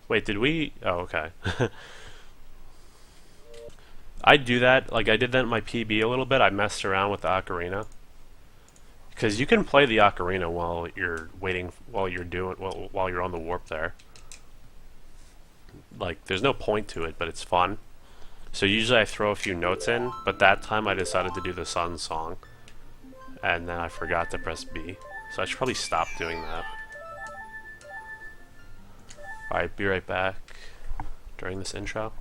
Wait, did we? Oh, okay. I do that, like I did that in my PB a little bit. I messed around with the Ocarina. Because you can play the Ocarina while you're waiting, while you're on the warp there. Like, there's no point to it, but it's fun. So usually I throw a few notes in, but that time I decided to do the Sun song. And then I forgot to press B. So I should probably stop doing that. Alright, be right back during this intro.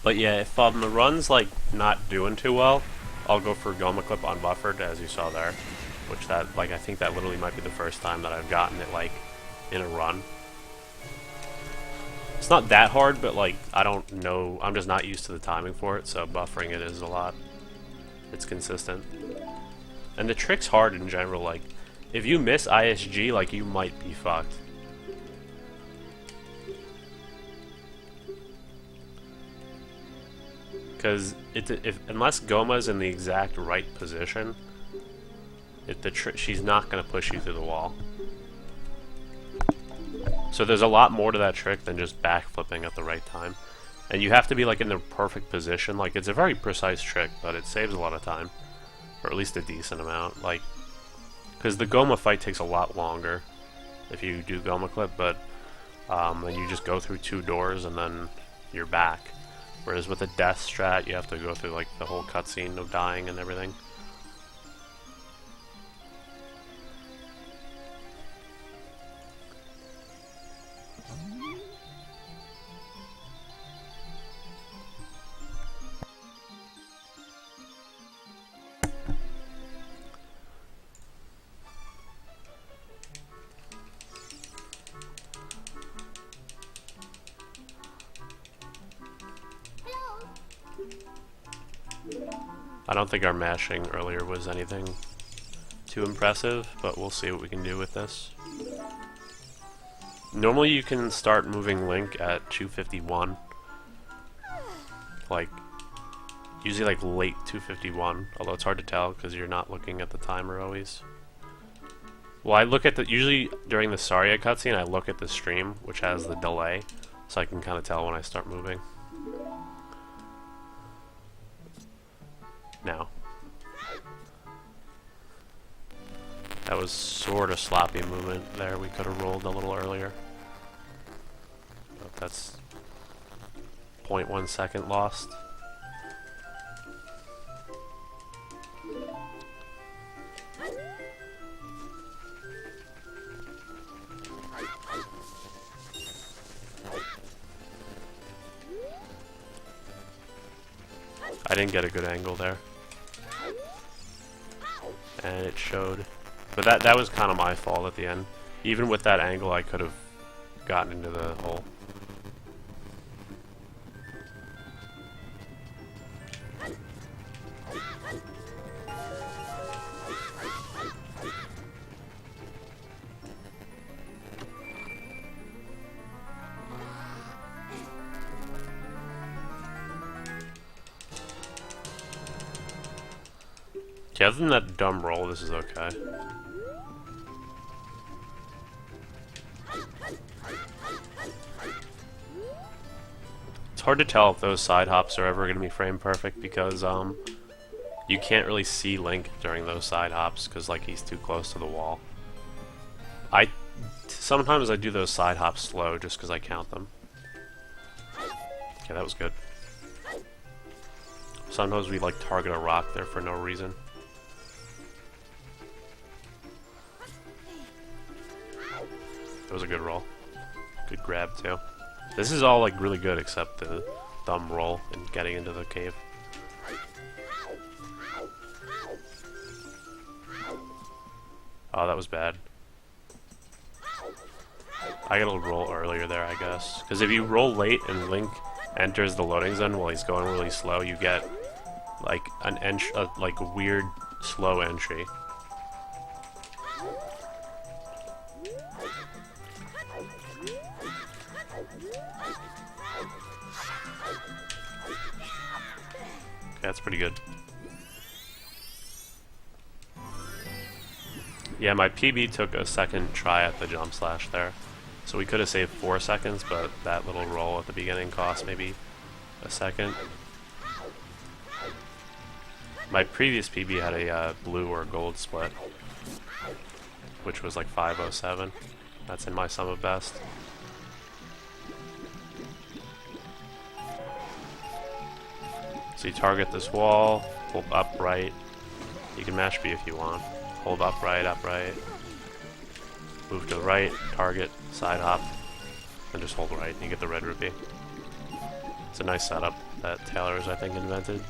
But yeah, if the run's like not doing too well, I'll go for Goma Clip unbuffered, as you saw there. Which that, like, I think that literally might be the first time that I've gotten it, like, in a run. It's not that hard, but, like, I don't know, I'm just not used to the timing for it, so buffering it is a lot. It's consistent. And the trick's hard in general, like, if you miss ISG, like, you might be fucked. Because unless Goma's in the exact right position, she's not going to push you through the wall. So there's a lot more to that trick than just backflipping at the right time. And you have to be like in the perfect position. Like, it's a very precise trick, but it saves a lot of time. Or at least a decent amount. Like, because the Goma fight takes a lot longer if you do Goma Clip, but then you just go through 2 doors and then you're back. Whereas with a death strat, you have to go through like the whole cutscene of dying and everything. I don't think our mashing earlier was anything too impressive, but we'll see what we can do with this. Normally you can start moving Link at 251. Like, usually like late 251, although it's hard to tell because you're not looking at the timer always. Well, I look at usually during the Saria cutscene, I look at the stream, which has the delay, so I can kind of tell when I start moving. Now. That was sort of sloppy movement there. We could have rolled a little earlier. But that's 0.1 second lost. I didn't get a good angle there. And it showed. But that was kind of my fault at the end. Even with that angle, I could have gotten into the hole. Yeah, other than that dumb roll, this is okay. It's hard to tell if those side hops are ever going to be frame perfect because you can't really see Link during those side hops because like he's too close to the wall. Sometimes I do those side hops slow just because I count them. Okay, that was good. Sometimes we like target a rock there for no reason. It was a good roll. Good grab too. This is all like really good except the thumb roll and getting into the cave. Oh, that was bad. I gotta roll earlier there, I guess. Because if you roll late and Link enters the loading zone while he's going really slow, you get like like a weird slow entry. Okay, that's pretty good. Yeah, my PB took a second try at the jump slash there. So we could have saved 4 seconds, but that little roll at the beginning cost maybe a second. My previous PB had a blue or gold split, which was like 507. That's in my sum of best. So you target this wall, hold up right. You can mash B if you want. Hold upright, upright. Move to the right, target, side hop, and just hold right. You get the red rupee. It's a nice setup that Taylor's, I think, invented.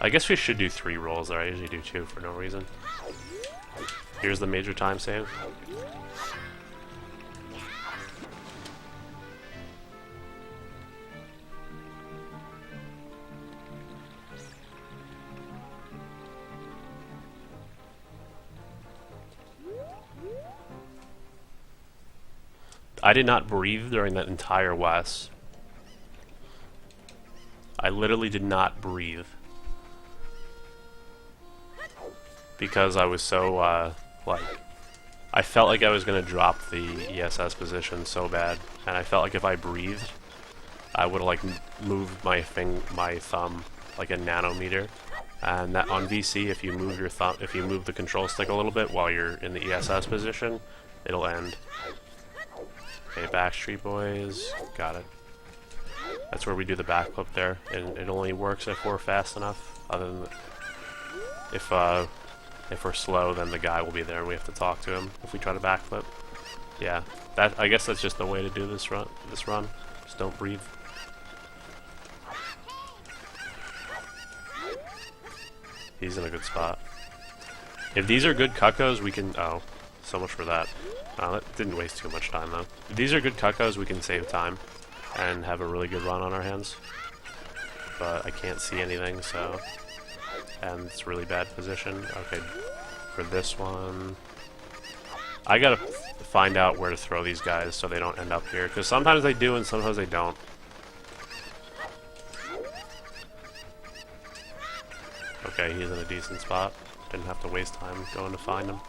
I guess we should do 3 rolls there. I usually do 2 for no reason. Here's the major time save. I did not breathe during that entire West. I literally did not breathe. Because I was so, like, I felt like I was going to drop the ESS position so bad. And I felt like if I breathed, I would have, like, moved my thumb like a nanometer. And that on VC, if you move your thumb, if you move the control stick a little bit while you're in the ESS position, it'll end. Okay, Backstreet Boys, got it. That's where we do the backflip there, and it only works if we're fast enough. Other than if we're slow, then the guy will be there and we have to talk to him if we try to backflip. Yeah, that I guess that's just the way to do this run. Just don't breathe. He's in a good spot. If these are good cuckos, we can. Oh, so much for that. That didn't waste too much time though. If these are good cuckos, we can save time and have a really good run on our hands. But I can't see anything, so... And it's really bad position. Okay, for this one... I gotta find out where to throw these guys so they don't end up here. Because sometimes they do and sometimes they don't. Okay, he's in a decent spot. Didn't have to waste time going to find him.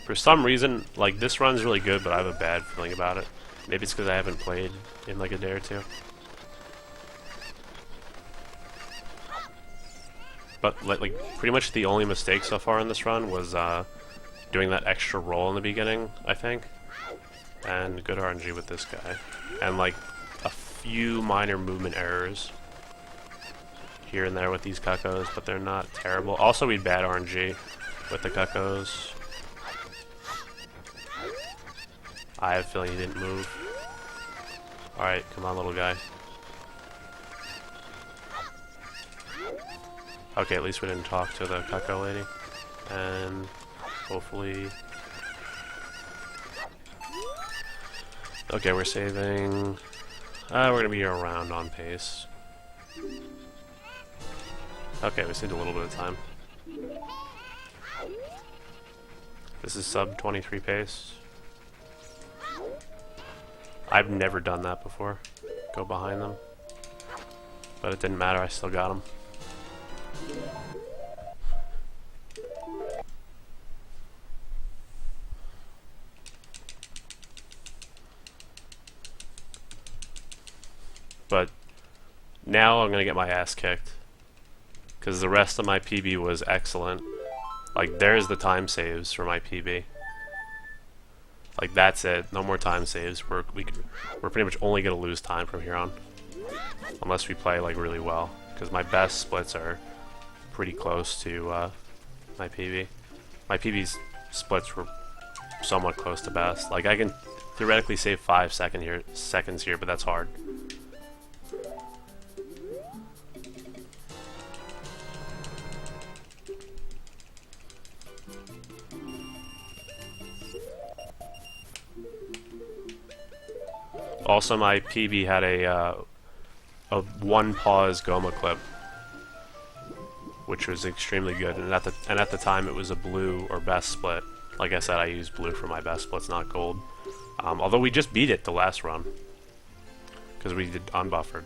For some reason, like, this run's really good, but I have a bad feeling about it. Maybe it's because I haven't played in like a day or two. But like pretty much the only mistake so far in this run was doing that extra roll in the beginning, I think. And good RNG with this guy. And like a few minor movement errors here and there with these cuckos, but they're not terrible. Also, we had bad RNG with the cuckos. I have a feeling he didn't move. Alright, come on, little guy. Okay, at least we didn't talk to the cuckoo lady. And hopefully... Okay, we're saving... we're gonna be around on pace. Okay, we saved a little bit of time. This is sub 23 pace. I've never done that before. Go behind them. But it didn't matter, I still got them. But now I'm gonna get my ass kicked. Because the rest of my PB was excellent. Like, there's the time saves for my PB. Like, that's it. No more time saves. We're pretty much only gonna lose time from here on. Unless we play like really well, because my best splits are pretty close to my PB. My PB's splits were somewhat close to best. Like I can theoretically save 5 seconds here, but that's hard. Also, my PB had a one pause Goma clip, which was extremely good, and at the time it was a blue or best split. Like I said, I used blue for my best splits, not gold. Although we just beat it the last run because we did unbuffered,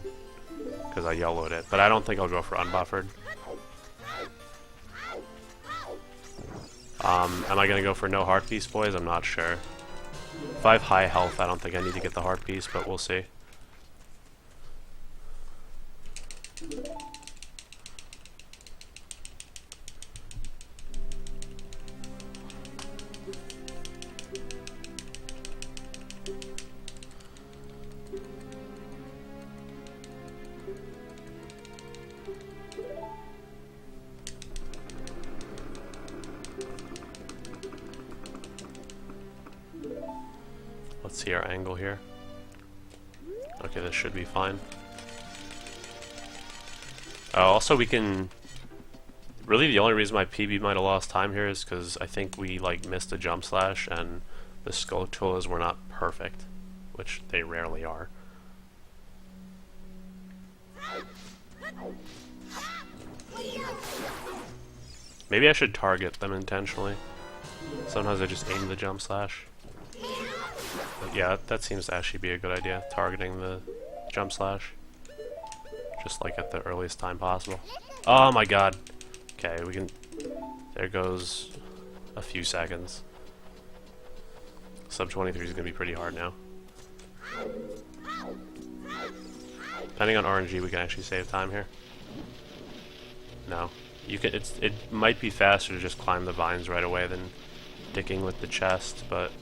because I yellowed it. But I don't think I'll go for unbuffered. Am I gonna go for no heart piece, boys? I'm not sure. If I have high health, I don't think I need to get the heart piece, but we'll see. Let's see our angle here. Okay, this should be fine. Also, we can... Really, the only reason my PB might have lost time here is because I think we like missed a jump slash and the sculptulas were not perfect, which they rarely are. Maybe I should target them intentionally. Sometimes I just aim the jump slash. But yeah, that seems to actually be a good idea, targeting the jump slash. Just like at the earliest time possible. Oh my god. Okay, we can... There goes a few seconds. Sub 23 is going to be pretty hard now. Depending on RNG, we can actually save time here. No. You can. It might be faster to just climb the vines right away than dicking with the chest, but...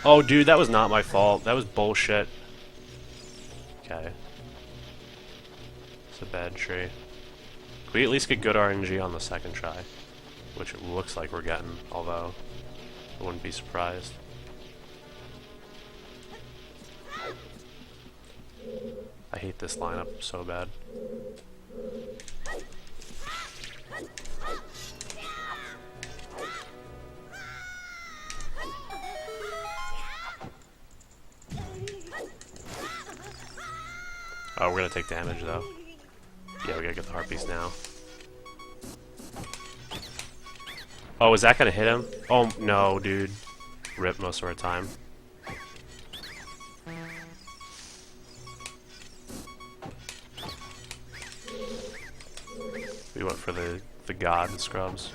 Oh, dude, that was not my fault. That was bullshit. Okay. It's a bad tree. Can we at least get good RNG on the second try? Which it looks like we're getting, although I wouldn't be surprised. I hate this lineup so bad. Oh, we're gonna take damage though. Yeah, we gotta get the heart piece now. Oh, is that gonna hit him? Oh, no, dude. Rip most of our time. We went for the god scrubs.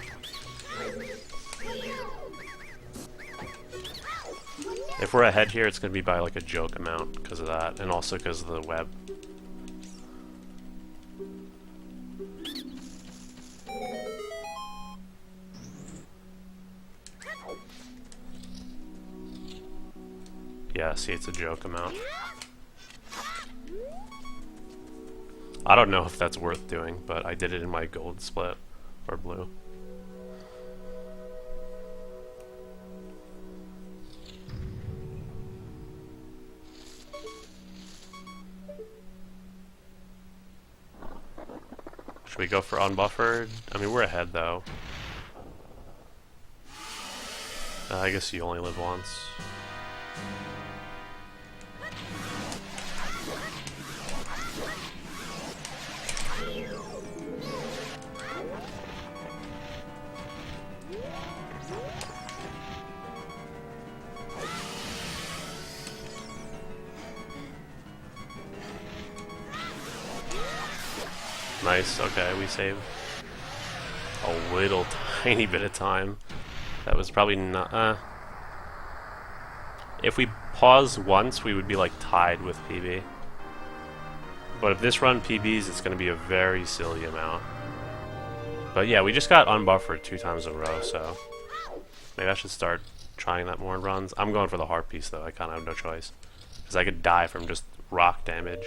If we're ahead here, it's gonna be by like a joke amount because of that, and also because of the web. Yeah, see, it's a joke amount. I don't know if that's worth doing, but I did it in my gold split, or blue. Should we go for unbuffered? I mean, we're ahead, though. I guess you only live once. Nice, okay, we saved a little tiny bit of time. That was probably not... If we pause once, we would be like tied with PB. But if this run PBs, it's going to be a very silly amount. But yeah, we just got unbuffered 2 times in a row, so... Maybe I should start trying that more in runs. I'm going for the heart piece, though. I kind of have no choice. Because I could die from just rock damage.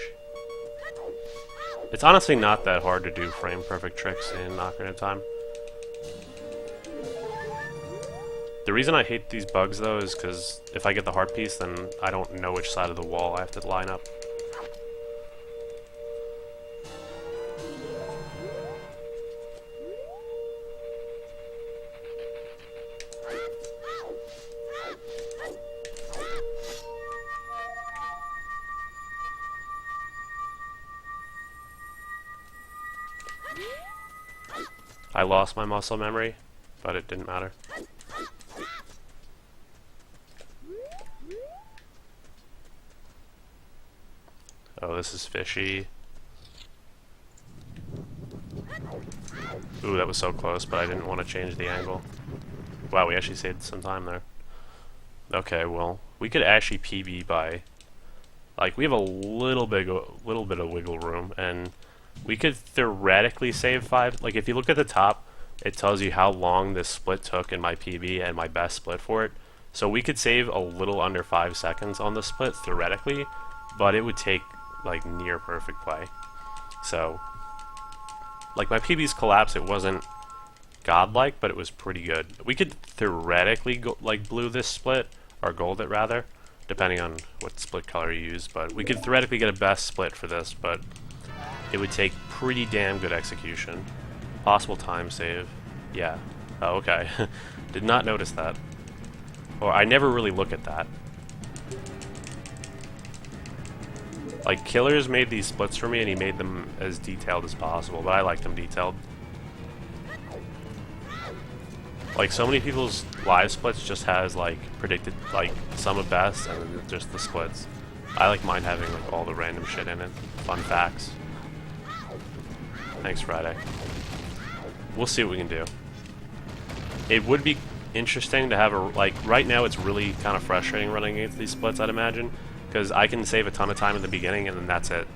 It's honestly not that hard to do frame perfect tricks in Ocarina of Time. The reason I hate these bugs though is because if I get the heart piece, then I don't know which side of the wall I have to line up. I lost my muscle memory, but it didn't matter. Oh, this is fishy. Ooh, that was so close, but I didn't want to change the angle. Wow, we actually saved some time there. Okay, well, we could actually PB by... Like, we have a little bit of wiggle room, and we could theoretically save 5. Like, if you look at the top, it tells you how long this split took in my PB and my best split for it. So we could save a little under 5 seconds on the split, theoretically, but it would take, like, near perfect play. So, like, my PB's collapse, it wasn't godlike, but it was pretty good. We could theoretically, like, blue this split, or gold it, rather, depending on what split color you use, but we could theoretically get a best split for this, but it would take pretty damn good execution. Possible time save. Yeah. Oh, okay. Did not notice that. Or I never really look at that. Like, Killers made these splits for me, and he made them as detailed as possible, but I like them detailed. Like, so many people's live splits just has, like, predicted, like, sum of best, and then just the splits. I like mine having, like, all the random shit in it. Fun facts. Thanks, Friday. We'll see what we can do. It would be interesting to have a, like, right now it's really kind of frustrating running against these splits, I'd imagine, because I can save a ton of time in the beginning and then that's it.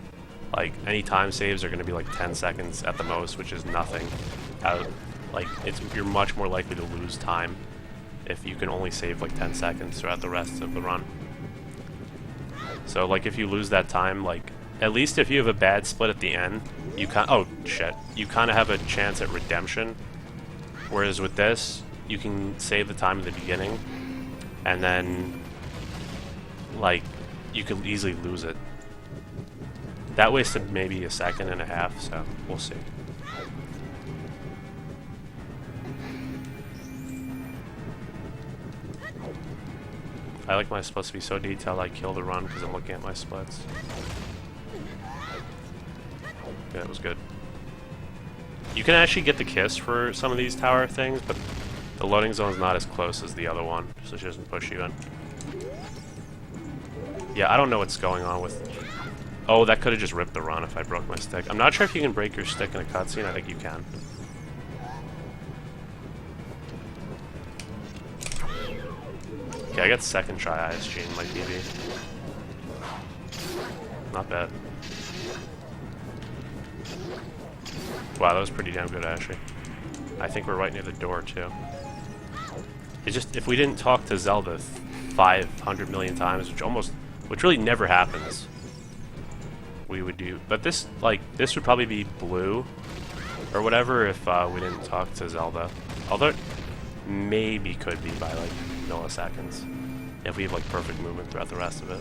Like, any time saves are going to be like 10 seconds at the most, which is nothing. Like, you're much more likely to lose time if you can only save like 10 seconds throughout the rest of the run. So, like, if you lose that time, like, at least if you have a bad split at the end, you you kind of have a chance at redemption. Whereas with this, you can save the time in the beginning, and then, like, you could easily lose it. That wasted maybe a second and a half, so we'll see. I like my splits to be so detailed I kill the run because I'm looking at my splits. Yeah, that was good. You can actually get the kiss for some of these tower things, but the loading zone's not as close as the other one, so she doesn't push you in. Yeah, I don't know what's going on with... Oh, that could have just ripped the run if I broke my stick. I'm not sure if you can break your stick in a cutscene. I think you can. Okay, I got second try ISG in my PB. Not bad. Wow, that was pretty damn good, actually. I think we're right near the door, too. It's just, if we didn't talk to Zelda 500 million times, which really never happens, we would do... But this, like, this would probably be blue, or whatever, if we didn't talk to Zelda. Although it maybe could be by, like, milliseconds, if we have, like, perfect movement throughout the rest of it.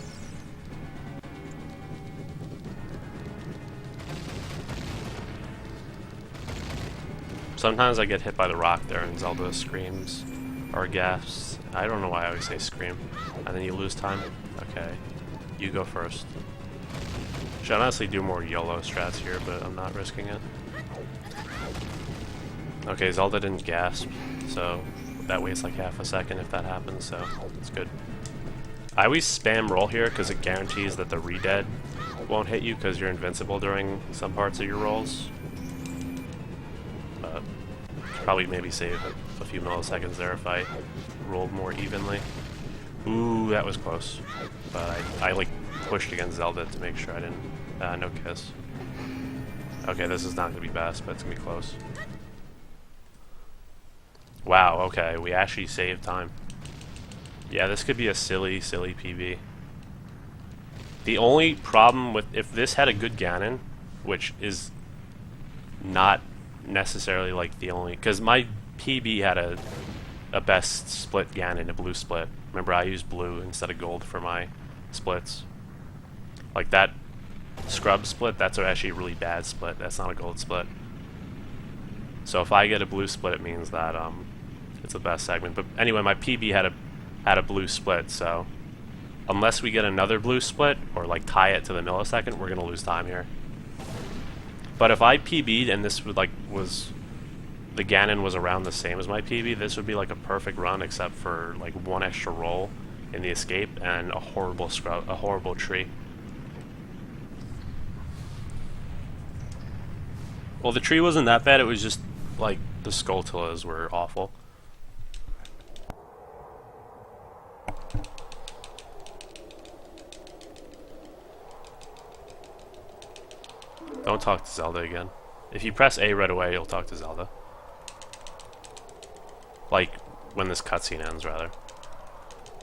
Sometimes I get hit by the rock there and Zelda screams or gasps. I don't know why I always say scream. And then you lose time. Okay. You go first. Should honestly do more YOLO strats here, but I'm not risking it. Okay, Zelda didn't gasp, so that wastes like half a second if that happens, so it's good. I always spam roll here because it guarantees that the re-dead won't hit you because you're invincible during some parts of your rolls. But probably maybe save a few milliseconds there if I rolled more evenly. Ooh, that was close. But I like pushed against Zelda to make sure I didn't... no kiss. Okay, this is not going to be best, but it's going to be close. Wow, okay, we actually saved time. Yeah, this could be a silly, silly PB. The only problem with... If this had a good Ganon, which is not necessarily like the only, because my PB had a best split Ganon, a blue split. Remember, I used blue instead of gold for my splits. Like that scrub split, that's actually a really bad split. That's not a gold split. So if I get a blue split, it means that it's the best segment. But anyway, my PB had a blue split, so unless we get another blue split or like tie it to the millisecond, we're gonna lose time here. But if I PB'd and this would the Ganon was around the same as my PB, this would be like a perfect run, except for like one extra roll in the escape and a horrible tree. Well, the tree wasn't that bad. It was just like the Skulltulas were awful. Don't talk to Zelda again. If you press A right away, you'll talk to Zelda. Like, when this cutscene ends, rather.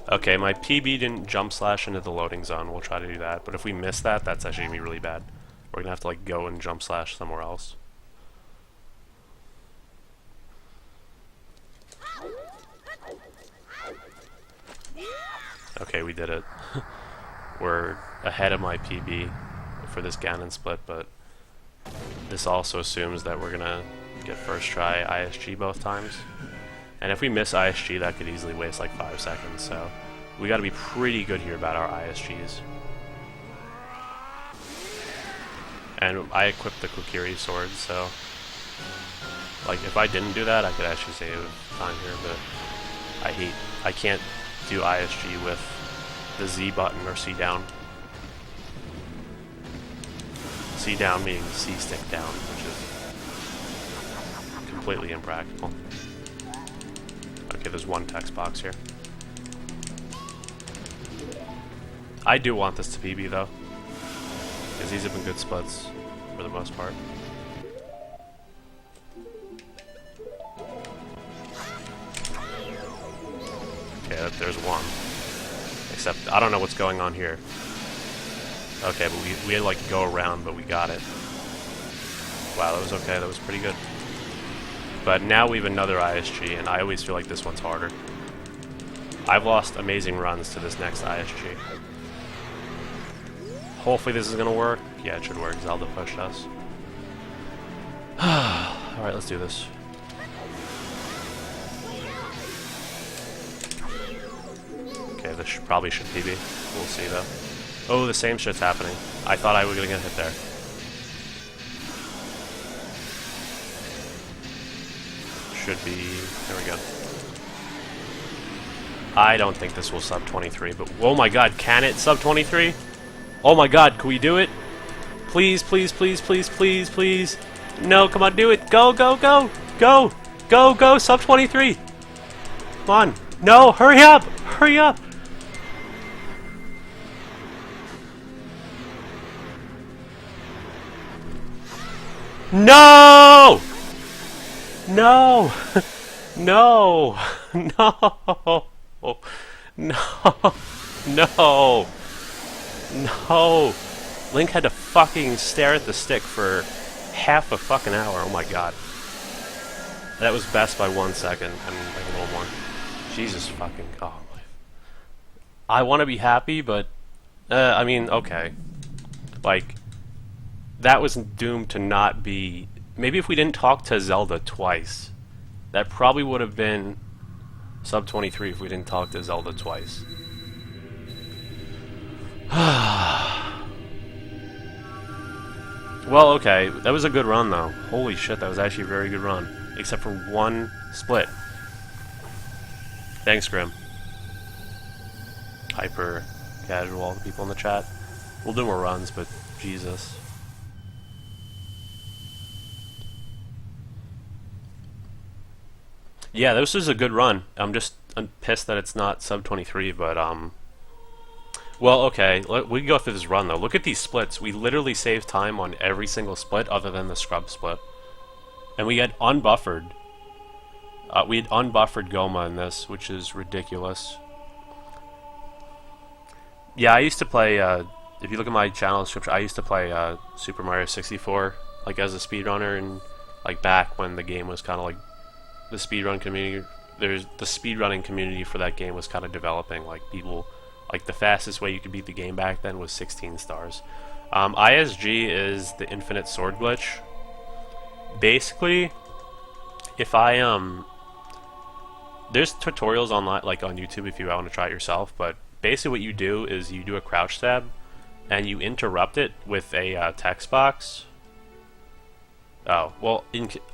Okay, my PB didn't jump slash into the loading zone. We'll try to do that. But if we miss that, that's actually going to be really bad. We're going to have to, like, go and jump slash somewhere else. Okay, we did it. We're ahead of my PB for this Ganon split, but this also assumes that we're gonna get first try ISG both times. And if we miss ISG, that could easily waste like 5 seconds, so we gotta be pretty good here about our ISGs. And I equipped the Kokiri sword, so like if I didn't do that, I could actually save time here, but I can't do ISG with the Z button or C down. C down meaning C stick down, which is completely impractical. Okay, there's one text box here. I do want this to PB though, because these have been good splits for the most part. Okay, there's one. Except, I don't know what's going on here. Okay, but we had to, like, go around, but we got it. Wow, that was okay. That was pretty good. But now we have another ISG, and I always feel like this one's harder. I've lost amazing runs to this next ISG. Hopefully this is going to work. Yeah, it should work. Zelda pushed us. Alright, let's do this. Okay, this probably should PB. We'll see, though. Oh, the same shit's happening. I thought I was going to get hit there. Should be... There we go. I don't think this will sub 23, but... Oh my god, can it sub 23? Oh my god, can we do it? Please, please, please, please, please, please. No, come on, do it. Go, go, go. Go. Go, go, sub 23. Come on. No, hurry up. Hurry up. No! No! No! No! No! No! No! Link had to fucking stare at the stick for half a fucking hour. Oh my god. That was best by 1 second and like a little more. Jesus fucking god. I want to be happy, but I mean, okay. Like, that was doomed to not be... Maybe if we didn't talk to Zelda twice, that probably would have been sub 23 if we didn't talk to Zelda twice. Well, okay, that was a good run though. Holy shit, that was actually a very good run. Except for one split. Thanks, Grim. Hyper casual, all the people in the chat. We'll do more runs, but Jesus. Yeah, this is a good run. I'm pissed that it's not sub 23, but well, okay, we can go through this run though. Look at these splits. We literally saved time on every single split other than the scrub split. And we had unbuffered. We had unbuffered Goma in this, which is ridiculous. Yeah, I used to play if you look at my channel description, I used to play Super Mario 64 like as a speedrunner, and like back when the game was kind of like the speedrun community. There's the speedrunning community for that game was kind of developing. Like people, like the fastest way you could beat the game back then was 16 stars. ISG is the infinite sword glitch. Basically, if I there's tutorials online, like on YouTube, if you want to try it yourself. But basically, what you do is you do a crouch stab, and you interrupt it with a text box. Oh, well,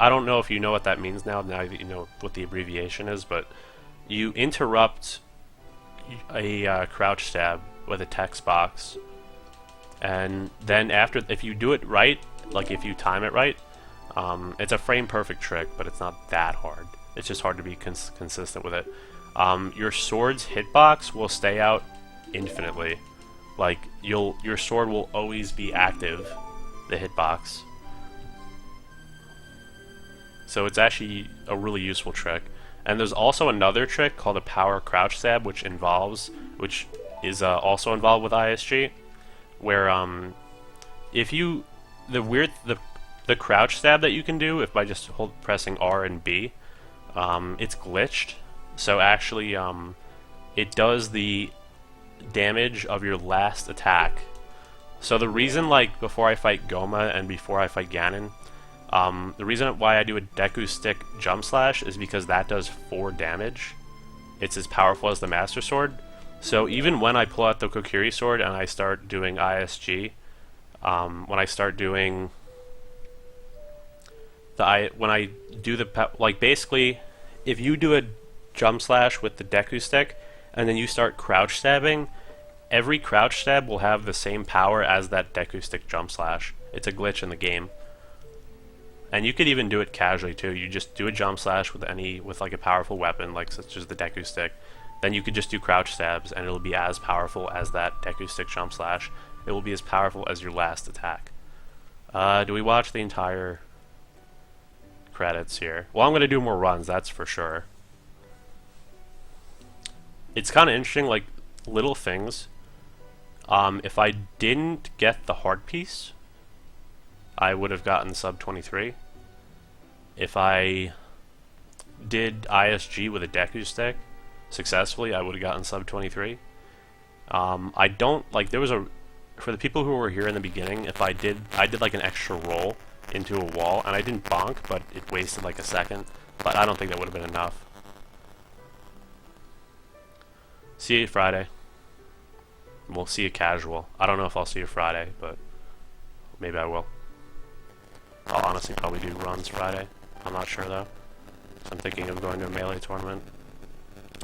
I don't know if you know what that means now that you know what the abbreviation is, but you interrupt a crouch stab with a text box, and then after, if you do it right, like if you time it right, it's a frame perfect trick, but it's not that hard. It's just hard to be consistent with it. Your sword's hitbox will stay out infinitely. Like your sword will always be active, the hitbox. So it's actually a really useful trick. And there's also another trick called a power crouch stab, which is also involved with ISG, where if you the crouch stab that you can do if by just pressing R and B, it's glitched. So actually, it does the damage of your last attack. So the reason, like before I fight Goma and before I fight Ganon, the reason why I do a Deku Stick Jump Slash is because that does 4 damage. It's as powerful as the Master Sword. So even when I pull out the Kokiri Sword and I start doing ISG, when I start doing like basically, if you do a Jump Slash with the Deku Stick and then you start crouch stabbing, every crouch stab will have the same power as that Deku Stick Jump Slash. It's a glitch in the game. And you could even do it casually too. You just do a jump slash with like a powerful weapon, like such as the Deku Stick. Then you could just do crouch stabs, and it'll be as powerful as that Deku Stick jump slash. It will be as powerful as your last attack. Do we watch the entire credits here? Well, I'm gonna do more runs, that's for sure. It's kind of interesting, like little things. If I didn't get the heart piece, I would have gotten sub 23. If I did ISG with a Deku Stick successfully, I would have gotten sub 23. I don't, like, there was for the people who were here in the beginning, I did like an extra roll into a wall, and I didn't bonk, but it wasted like a second, but I don't think that would have been enough. See you Friday. We'll see you casual. I don't know if I'll see you Friday, but maybe I will. I'll honestly probably do runs Friday. I'm not sure though. So I'm thinking of going to a Melee tournament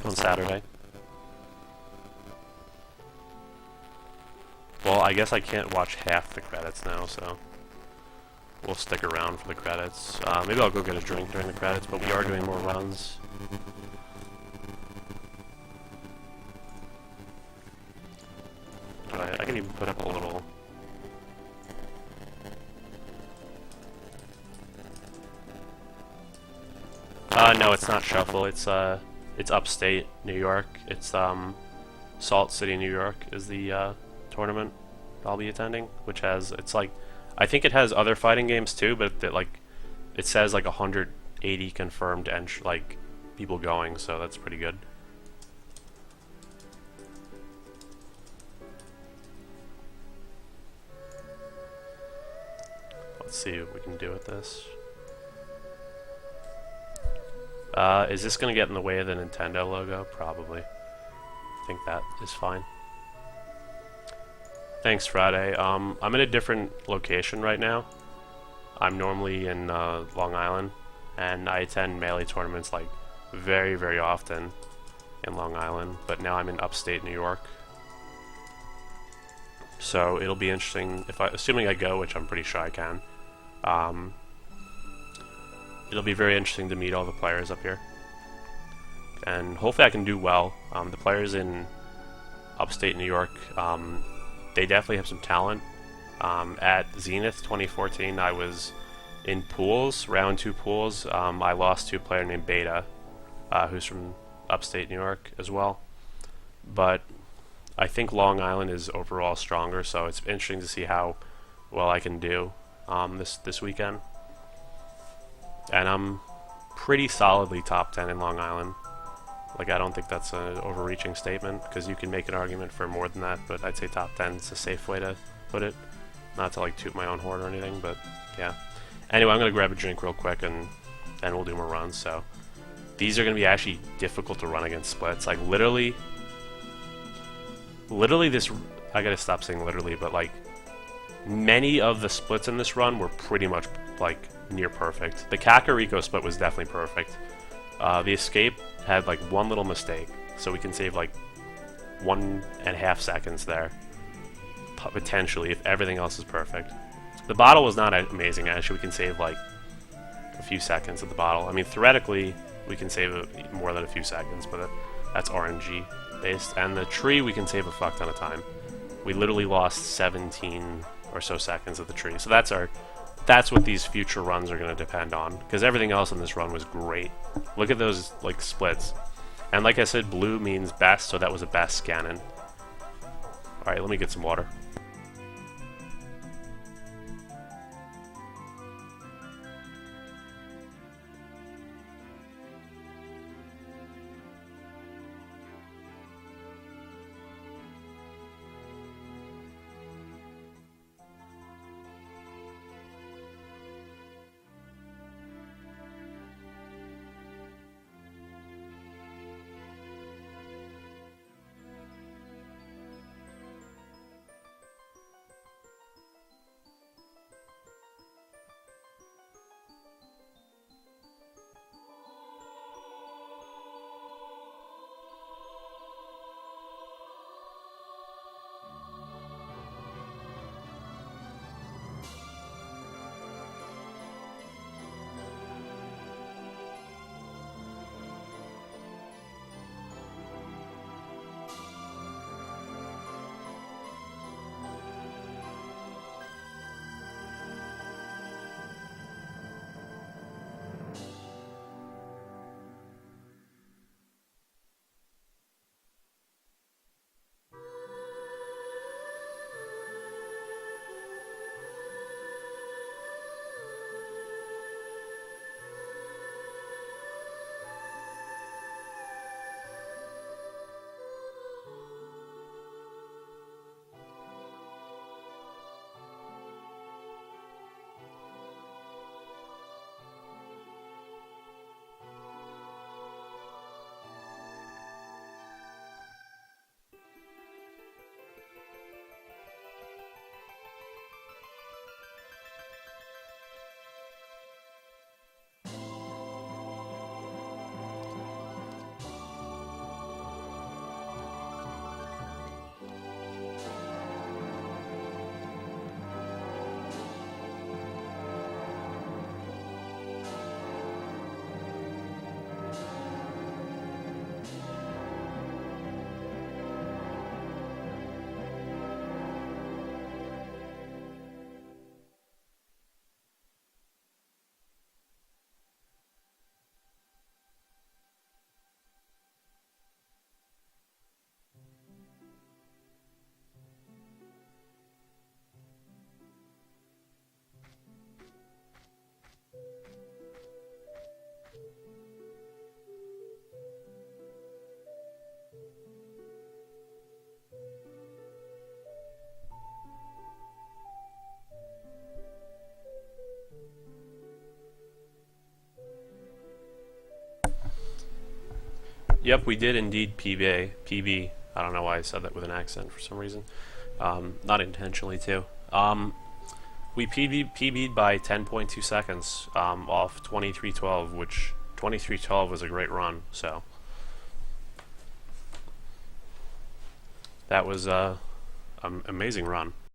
on Saturday. Well, I guess I can't watch half the credits now, so we'll stick around for the credits. Maybe I'll go get a drink during the credits, but we are doing more runs. I can even put up a little... no, it's not Shuffle. It's upstate New York. It's Salt City, New York is the tournament I'll be attending, which has, it's like, I think it has other fighting games too, but it says like 180 confirmed like people going, so that's pretty good. Let's see what we can do with this. Is this going to get in the way of the Nintendo logo? Probably. I think that is fine. Thanks, Friday. I'm in a different location right now. I'm normally in Long Island, and I attend Melee tournaments like very, very often in Long Island, but now I'm in upstate New York. So it'll be interesting, assuming I go, which I'm pretty sure I can. It'll be very interesting to meet all the players up here, and hopefully I can do well. The players in upstate New York, they definitely have some talent. At Zenith 2014, I was in pools, round 2 pools. I lost to a player named Beta, who's from upstate New York as well. But I think Long Island is overall stronger, so it's interesting to see how well I can do this weekend. And I'm pretty solidly top 10 in Long Island. Like, I don't think that's an overreaching statement, because you can make an argument for more than that, but I'd say top 10 is a safe way to put it. Not to, like, toot my own horn or anything, but yeah. Anyway, I'm going to grab a drink real quick, and then we'll do more runs, so. These are going to be actually difficult to run against splits. Like, literally this, I gotta stop saying literally, but, like, many of the splits in this run were pretty much, like, near perfect. The Kakariko split was definitely perfect. The escape had, like, one little mistake, so we can save, like, 1.5 seconds there. Potentially, if everything else is perfect. The bottle was not amazing, actually. We can save, like, a few seconds at the bottle. I mean, theoretically, we can save more than a few seconds, but that's RNG based. And the tree, we can save a fuck ton of time. We literally lost 17 or so seconds of the tree. So that's what these future runs are going to depend on, because everything else in this run was great. Look at those, like, splits. And like I said, blue means best, so that was a best Ganon. Alright, let me get some water. Yep, we did indeed PB. I don't know why I said that with an accent for some reason. Not intentionally, too. We PB'd by 10.2 seconds off 23:12, which 23:12 was a great run, so that was an amazing run.